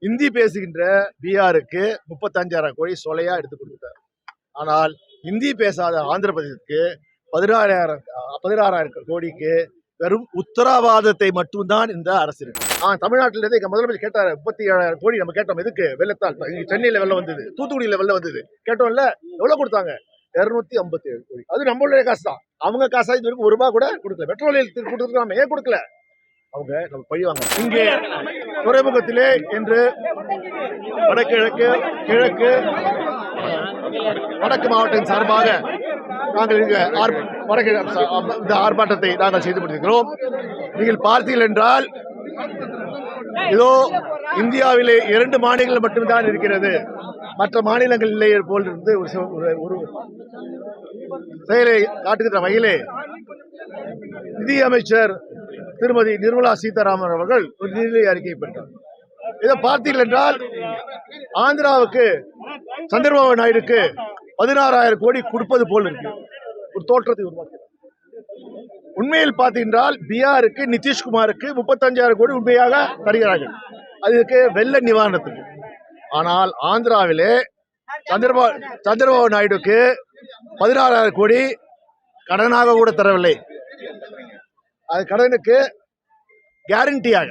இந்தி பேசுகின்ற பீகாருக்கு 35,000 கோடி சொலையா எடுத்து கொடுத்தார். ஆனால் இந்தி பேசாத ஆந்திர பிரதேசத்துக்கு 16,000 கோடிக்கு வெறும் உத்தரவாதத்தை மட்டும்தான் இந்த அரசு இருக்கு. தமிழ்நாட்டிலிருந்து எங்க முதலமைச்சர் கேட்டாரு, 37,000 கோடி நம்ம கேட்டோம். எதுக்கு? வெள்ளத்தால் சென்னையில வெள்ளம் வந்தது, தூத்துக்குடியில வெள்ளம் வந்தது, கேட்டோம்ல. எவ்வளவு கொடுத்தாங்க? 257 கோடி. அது நம்மளுடைய காசு தான். அவங்க காசா இது வரைக்கும் ₹1 கூட கொடுக்கல. பெட்ரோலில் கொடுத்துருக்காம ஏன் கொடுக்கல? அவங்க நம்ம பழிவாங்க. இங்கே துறைமுகத்திலே என்று வடகிழக்கு, கிழக்கு, வடக்கு மாவட்டம் சார்பாக நாங்கள் இங்க இந்த ஆர்ப்பாட்டத்தை நாங்கள் செய்து முடித்திருக்கிறோம். நீங்கள் பார்த்தீர்கள் என்றால் இதோ இந்தியாவிலே 2 மாநிலங்கள் மட்டும்தான் இருக்கிறது. மற்ற மாநிலங்கள் இல்லை போல் இருந்து ஒரு செயலை காட்டுகின்ற வகையிலே நிதியமைச்சர் திருமதி நிர்மலா சீதாராமன் அவர்கள் ஒரு நிதி அறிக்கை பெற்றார். இதை பார்த்தீர்கள் என்றால் ஆந்திராவுக்கு சந்திரபாபு நாயுடுக்கு 16,000 கோடி கொடுப்பது போல் இருக்கு, ஒரு தோற்றத்தை உருவாக்கிறார். உண்மையில் பார்த்தீங்கன்றால் பீகாருக்கு நிதிஷ்குமாருக்கு 35,000 கோடி உண்மையாக தருகிறார்கள், அதுக்கு வெள்ள நிவாரணத்துக்கு. ஆனால் ஆந்திராவிலே சந்திரபாபு நாயுடுக்கு 16,000 கோடி கடனாக கூட தரவில்லை. அது கடனுக்கு கேரண்டியாக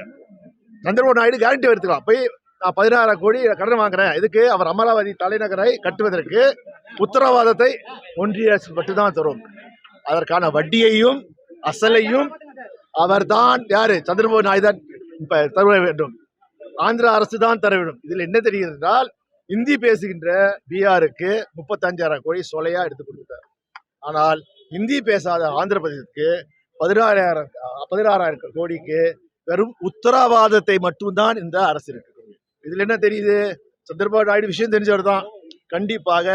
சந்திரபாபு நாயுடு கேரண்டி எடுத்துக்கலாம். போய் நான் 16,000 கோடி கடன் வாங்குறேன், இதுக்கு அவர் அமராவதி தலைநகரை கட்டுவதற்கு உத்தரவாதத்தை ஒன்றிய அரசு மட்டும்தான் தரும். அதற்கான வட்டியையும் அசலையும் அவர்தான் யாரு? சந்திரபாபு நாயுடு தான் தர வேண்டும், ஆந்திரா அரசு தான் தர வேண்டும். இதில் என்ன தெரிகிறது என்றால் இந்தி பேசுகின்ற பீகாருக்கு 35,000 கோடி சொலையா எடுத்து கொடுத்தார். ஆனால் இந்தி பேசாத ஆந்திர பிரதேசத்துக்கு 16,000 கோடிக்கு வெறும் உத்தரவாதத்தை மட்டும்தான் இந்த அரசு இருக்கு. இதுல என்ன தெரியுது? சந்திரபாபு நாயுடு விஷயம் தெரிஞ்சவர் தான். கண்டிப்பாக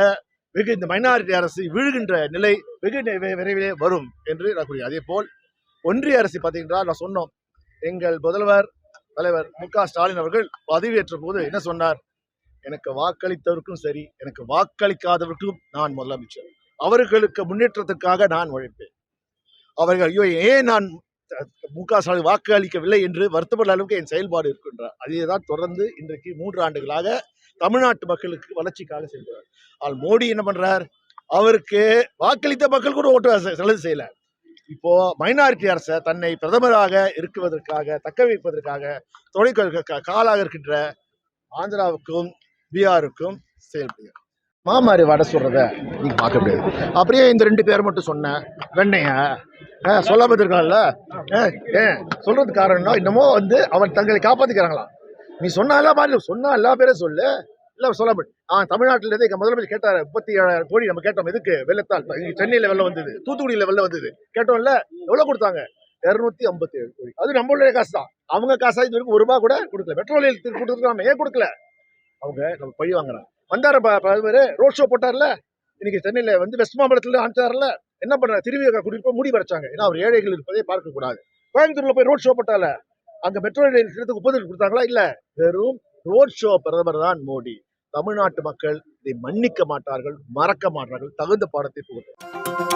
வெகு இந்த மைனாரிட்டி அரசு வீழ்கின்ற நிலை வெகு விரைவிலே வரும் என்று நான் கூறுகிறேன். அதே போல் ஒன்றிய அரசு பார்த்தீங்கன்னா நான் சொன்னோம், எங்கள் முதல்வர் தலைவர் மு.க. ஸ்டாலின் அவர்கள் பதவியேற்ற போது என்ன சொன்னார்? எனக்கு வாக்களித்தவருக்கும் சரி, எனக்கு வாக்களிக்காதவருக்கும் நான் முதலமைச்சர், அவர்களுக்கு முன்னேற்றத்திற்காக நான் உழைப்பேன். அவர்கள் ஐயோ ஏன் நான் மு.க. ஸ்டாலின் வாக்கு அளிக்கவில்லை என்று வருத்தப்பட்ட அளவுக்கு என் செயல்பாடு இருக்கின்றார். அதேதான் தொடர்ந்து இன்றைக்கு 3 ஆண்டுகளாக தமிழ்நாட்டு மக்களுக்கு வளர்ச்சிக்காக செய்கிறார். ஆனால் மோடி என்ன பண்றார்? அவருக்கு வாக்களித்த மக்கள் கூட ஓட்டு செலவு செய்யல. இப்போ மைனாரிட்டி அரசை தன்னை பிரதமராக இருக்குவதற்காக, தக்க வைப்பதற்காக காலாக இருக்கின்ற ஆந்திராவுக்கும் பீகாருக்கும் செயல்படுகிறார். மாமாரி வடை சொல்றத நீங்க பார்க்க முடியாது. அப்படியே இந்த 2 பேர் மட்டும் சொன்ன வெண்ணைய சொல்லாம இருக்காங்கல்ல, சொல்றதுக்கு காரணம்னா இன்னமோ அவன் தங்களை காப்பாத்திக்கிறாங்களா? நீ சொன்னாலாம் மாதிரி சொன்னா எல்லா பேரும் சொல்லு, இல்ல சொல்லாம. தமிழ்நாட்டிலிருந்து எங்க முதலமைச்சர் கேட்டாரு, 37,000 கோடி நம்ம கேட்டோம். எதுக்கு? வெள்ளத்தால் சென்னையில வெள்ளம் வந்தது, தூத்துக்குடியில வெள்ளம் வந்தது, கேட்டோம்ல. எவ்வளவு கொடுத்தாங்க? 257 கோடி. அது நம்மளுடைய காசு தான். அவங்க காசா இது வரைக்கும் ₹1 கூட கொடுக்கல. பெட்ரோலில் கொடுத்துருக்காம ஏன் கொடுக்கல? அவங்க நம்ம பழி வாங்குறாங்க. வந்தார பிரதமர் ரோட் ஷோ போட்டார்ல, இன்னைக்கு சென்னையில வெஸ்ட் மாம்பலத்துல அனுப்பிச்சார்ல, என்ன பண்ற? திரும்பி கூட்டிட்டு போய் மூடி வரைச்சாங்க. ஏன்னா அவர் ஏழைகள் இருப்பதை பார்க்க கூடாது. கோயம்புத்தூர்ல போய் ரோட் ஷோ போட்டால, அங்க மெட்ரோ ரயில் ஒப்புதல் கொடுத்தாங்களா? இல்ல. வெறும் ரோட் ஷோ பிரதமர் தான் மோடி. தமிழ்நாட்டு மக்கள் இதை மன்னிக்க மாட்டார்கள், மறக்க மாட்டார்கள். தகுந்த பாடத்தை புகழ்ந்தார்.